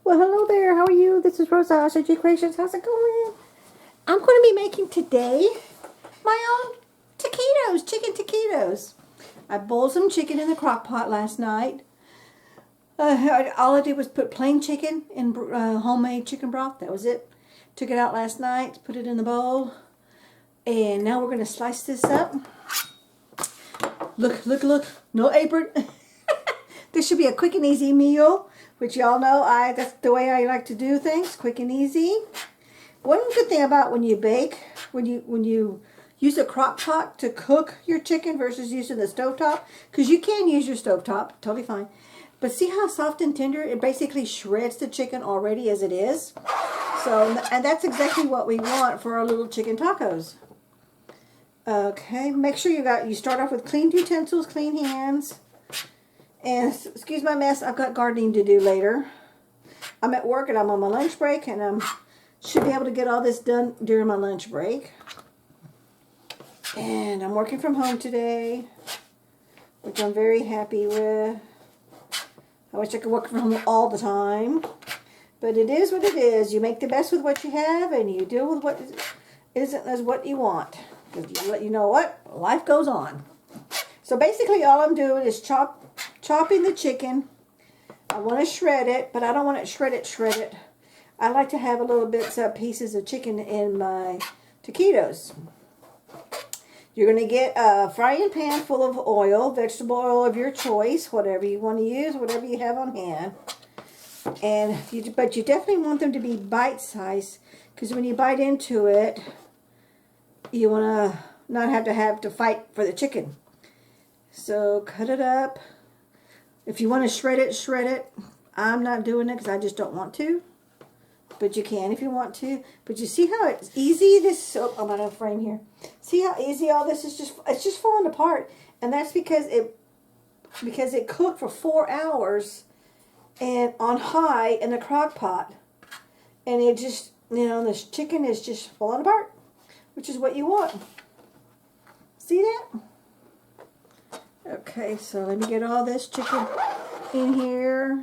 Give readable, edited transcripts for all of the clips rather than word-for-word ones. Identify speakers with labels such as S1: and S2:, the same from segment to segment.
S1: Well, hello there. How are you? This is Rosa, rcgkreations. How's it going? I'm going to be making today my own taquitos, chicken taquitos. I boiled some chicken in the crock pot last night. All I did was put plain chicken in homemade chicken broth. That was it. Took it out last night, put it in the bowl. And now we're going to slice this up. Look, look, look. No apron. This should be a quick and easy meal, which y'all know that's the way I like to do things, quick and easy. One good thing about when you bake, when you use a crock pot to cook your chicken versus using the stovetop, because you can use your stovetop, totally fine. But see how soft and tender? It basically shreds the chicken already as it is. So, and that's exactly what we want for our little chicken tacos. Okay, make sure you start off with clean utensils, clean hands. And excuse my mess, I've got gardening to do later. I'm at work and I'm on my lunch break, and I should be able to get all this done during my lunch break. And I'm working from home today, which I'm very happy with. I wish I could work from home all the time. But it is what it is. You make the best with what you have, and you deal with what isn't as what you want. Because you know what? Life goes on. So basically all I'm doing is chopping the chicken. I want to shred it, but I don't want it shredded. I like to have a little bits of pieces of chicken in my taquitos. You're going to get a frying pan full of oil, vegetable oil of your choice, whatever you want to use, whatever you have on hand. But you definitely want them to be bite-sized, because when you bite into it, you want to not have to fight for the chicken. So cut it up. If you want to shred it. I'm not doing it because I just don't want to. But you can if you want to. But you see how it's easy? I'm out of frame here. See how easy all this is? It's just falling apart. And that's because it cooked for 4 hours and on high in the crock pot. And it just, this chicken is just falling apart, which is what you want. See that? Okay, so let me get all this chicken in here.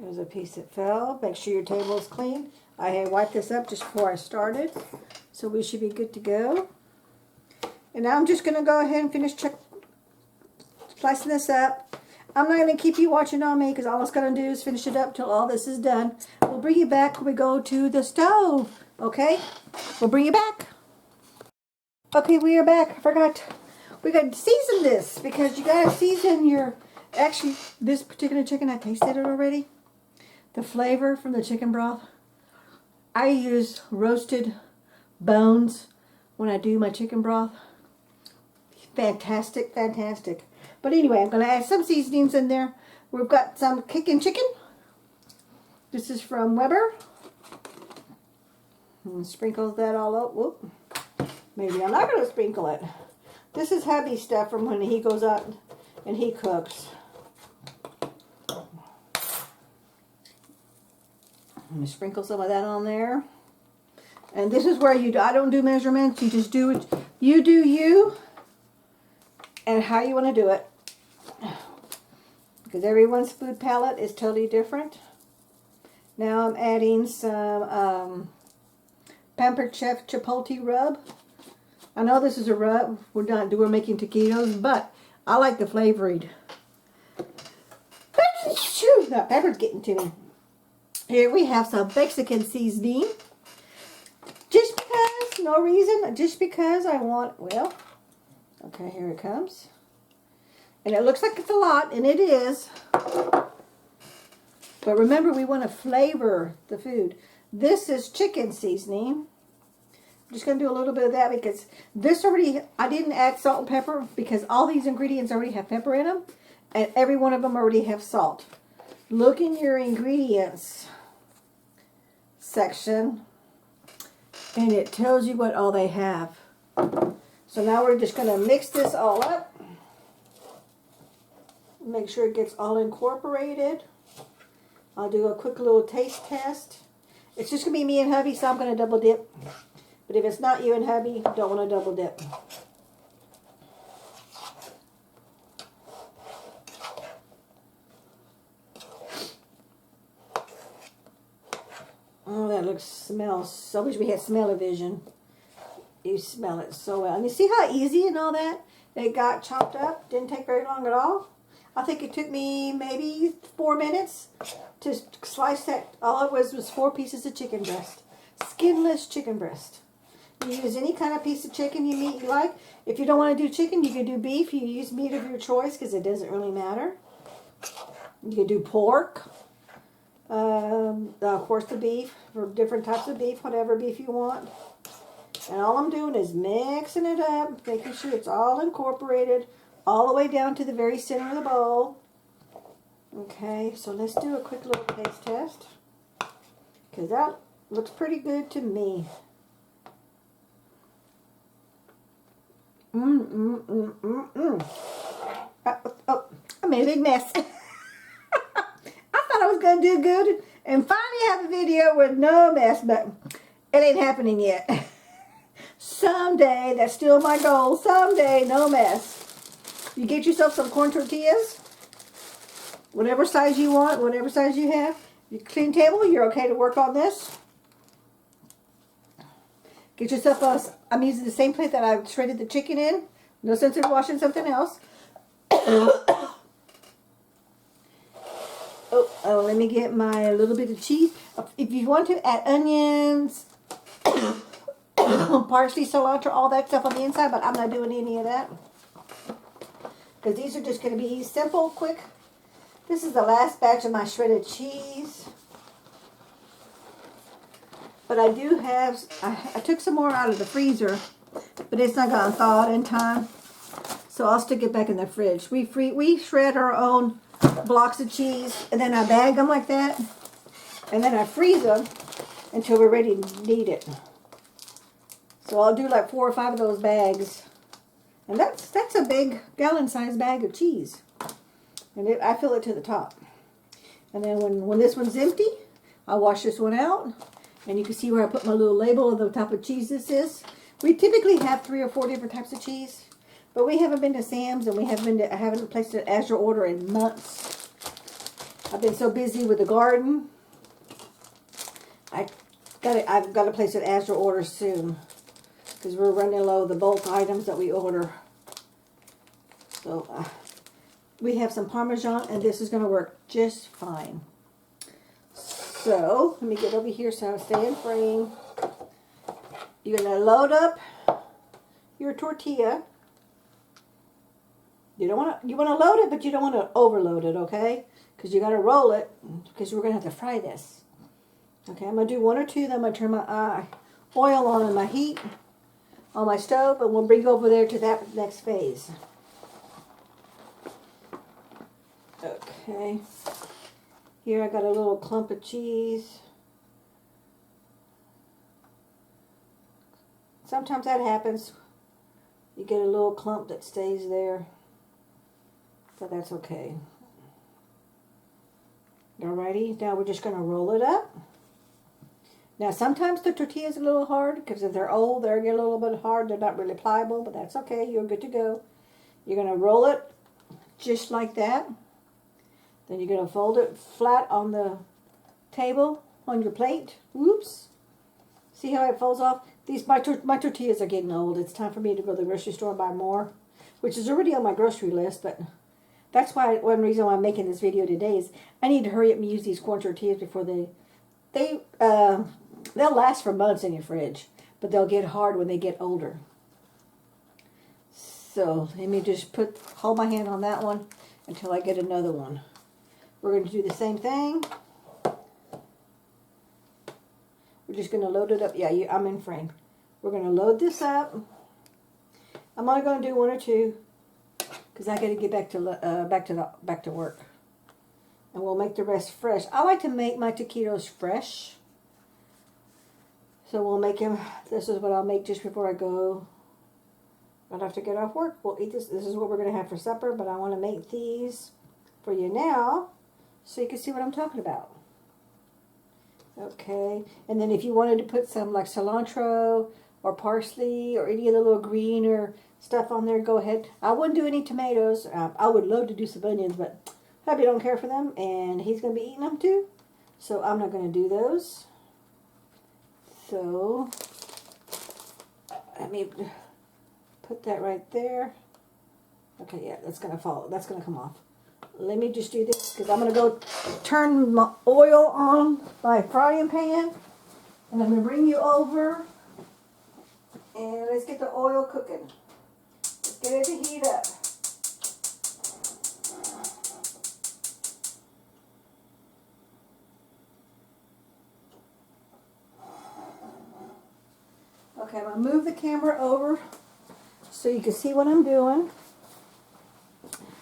S1: There's a piece that fell. Make sure your table is clean. I had wiped this up just before I started, so we should be good to go. And now I'm just going to go ahead and finish slicing this up. I'm not going to keep you watching on me, because all I was going to do is finish it up till all this is done. We'll bring you back when we go to the stove. Okay? We'll bring you back. Okay, we are back. I forgot. We got to season this, because you got to season your... Actually, this particular chicken, I tasted it already. The flavor from the chicken broth. I use roasted bones when I do my chicken broth. Fantastic, fantastic. But anyway, I'm going to add some seasonings in there. We've got some kicking chicken. This is from Weber. And sprinkle that all up. Whoop. Maybe I'm not going to sprinkle it. This is hubby stuff from when he goes out and he cooks. Let me sprinkle some of that on there. And this is where I don't do measurements. You just do it. You do you. And how you want to do it. Because everyone's food palette is totally different. Now I'm adding some Pampered Chef Chipotle rub. I know this is a rub. We're making taquitos, but I like the flavored. That pepper's getting to me. Here we have some Mexican seasoning. Just because, no reason, just because I want, well, okay, here it comes. And it looks like it's a lot, and it is. But remember, we want to flavor the food. This is chicken seasoning. I'm just going to do a little bit of that because I didn't add salt and pepper because all these ingredients already have pepper in them. And every one of them already have salt. Look in your ingredients section, and it tells you what all they have. So now we're just going to mix this all up. Make sure it gets all incorporated. I'll do a quick little taste test. It's just going to be me and hubby, so I'm going to double dip. But if it's not you and hubby, don't want to double dip. Oh, that smells so. I wish we had smell-o-vision. You smell it so well. And you see how easy and all that? It got chopped up. Didn't take very long at all. I think it took me maybe 4 minutes to slice that. All it was 4 pieces of chicken breast. Skinless chicken breast. You use any kind of piece of chicken you like. If you don't want to do chicken, you can do beef. You use meat of your choice because it doesn't really matter. You can do pork. Of course, the beef, for different types of beef, whatever beef you want. And all I'm doing is mixing it up, making sure it's all incorporated, all the way down to the very center of the bowl. Okay, so let's do a quick little taste test, because that looks pretty good to me. Oh, I made a big mess. I was going to do good and finally have a video with no mess, but it ain't happening yet. Someday, that's still my goal. Someday, no mess. You get yourself some corn tortillas, whatever size you want, whatever size you have. You clean table, you're okay to work on this. Get yourself I'm using the same plate that I shredded the chicken in. No sense in washing something else. Oh, let me get my little bit of cheese. If you want to add onions, parsley, cilantro, all that stuff on the inside, but I'm not doing any of that. Because these are just going to be simple, quick. This is the last batch of my shredded cheese. But I do have, I took some more out of the freezer, but it's not going to thaw out in time. So I'll stick it back in the fridge. We shred our own blocks of cheese, and then I bag them like that, and then I freeze them until we're ready to need it. So I'll do like 4 or 5 of those bags, and that's a big gallon-sized bag of cheese, and I fill it to the top. And then when this one's empty, I'll wash this one out, and you can see where I put my little label of the type of cheese this is. We typically have 3 or 4 different types of cheese. But we haven't been to Sam's, and I haven't placed an Azure order in months. I've been so busy with the garden. I've got to place an Azure order soon, because we're running low the bulk items that we order. So we have some Parmesan, and this is going to work just fine. So let me get over here so I stay in frame. You're going to load up your tortilla. You want to load it, but you don't want to overload it, okay? Because you got to roll it, because we're going to have to fry this. Okay, I'm going to do 1 or 2, then I'm going to turn my oil on my heat on my stove, and we'll bring over there to that next phase. Okay. Here I got a little clump of cheese. Sometimes that happens. You get a little clump that stays there. But that's okay. Alrighty, now we're just going to roll it up. Now sometimes the tortilla is a little hard, because if they're old, they'll get a little bit hard. They're not really pliable, but that's okay. You're good to go. You're going to roll it just like that. Then you're going to fold it flat on the table, on your plate. Whoops. See how it folds off? My tortillas are getting old. It's time for me to go to the grocery store and buy more, which is already on my grocery list, but that's why one reason why I'm making this video today is I need to hurry up and use these corn tortillas before they'll last for months in your fridge, but they'll get hard when they get older. So let me just hold my hand on that one until I get another one. We're going to do the same thing. We're just going to load it up. Yeah, I'm in frame. We're going to load this up. I'm only going to do 1 or 2. Because I got to get back to work, and we'll make the rest fresh. I like to make my taquitos fresh, so we'll make them. This is what I'll make just before I go. I'll have to get off work. We'll eat this. This is what we're going to have for supper. But I want to make these for you now, so you can see what I'm talking about. Okay, and then if you wanted to put some like cilantro or parsley or any of the little green or stuff on there, go ahead. I wouldn't do any tomatoes. I would love to do some onions, but hubby don't care for them, and he's going to be eating them too. So I'm not going to do those. So let me put that right there. Okay, yeah, that's going to fall. That's going to come off. Let me just do this because I'm going to go turn my oil on my frying pan. And I'm going to bring you over. And let's get the oil cooking. Let's get it to heat up. Okay, I'm going to move the camera over so you can see what I'm doing.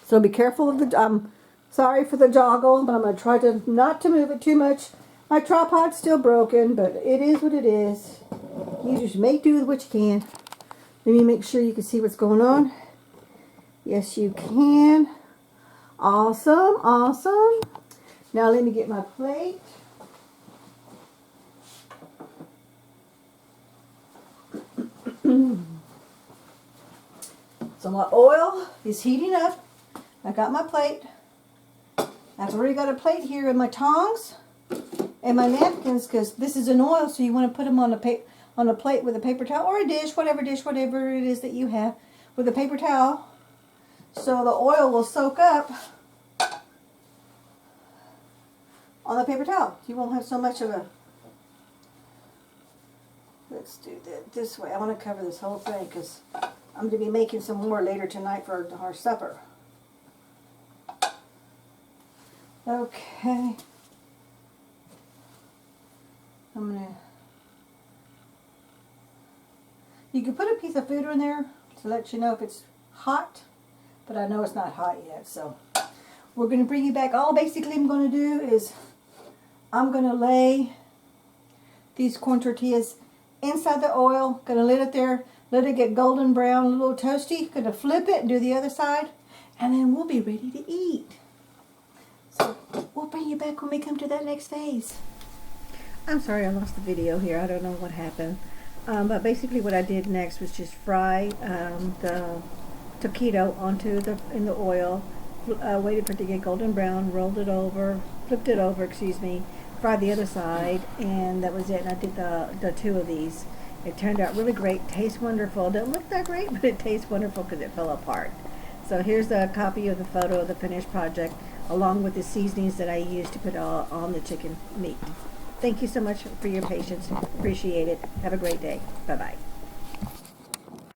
S1: So be careful of the, sorry for the joggle, but I'm going to try to not to move it too much. My tripod's still broken, but it is what it is. You just make do with what you can. Let me make sure you can see what's going on. Yes, you can. Awesome, awesome. Now let me get my plate. So my oil is heating up. I got my plate. I've already got a plate here and my tongs and my napkins because this is an oil, so you want to put them on a plate with a paper towel or a dish, whatever it is that you have, with a paper towel, so the oil will soak up on the paper towel. You won't have so much of a. Let's do that this way. I want to cover this whole thing because I'm going to be making some more later tonight for our supper. Okay. I'm going to... You can put a piece of food in there to let you know if it's hot, but I know it's not hot yet, so we're going to bring you back. All basically I'm going to do is I'm going to lay these corn tortillas inside the oil, going to let it there, let it get golden brown, a little toasty, going to flip it and do the other side, and then we'll be ready to eat. So we'll bring you back when we come to that next phase. I'm sorry I lost the video here. I don't know what happened. But basically what I did next was just fry the taquito in the oil, waited for it to get golden brown, rolled it over, flipped it over, fried the other side, and that was it. And I did the two of these. It turned out really great, tastes wonderful. Don't look that great, but it tastes wonderful because it fell apart. So here's a copy of the photo of the finished project, along with the seasonings that I used to put on the chicken meat. Thank you so much for your patience. Appreciate it. Have a great day. Bye-bye.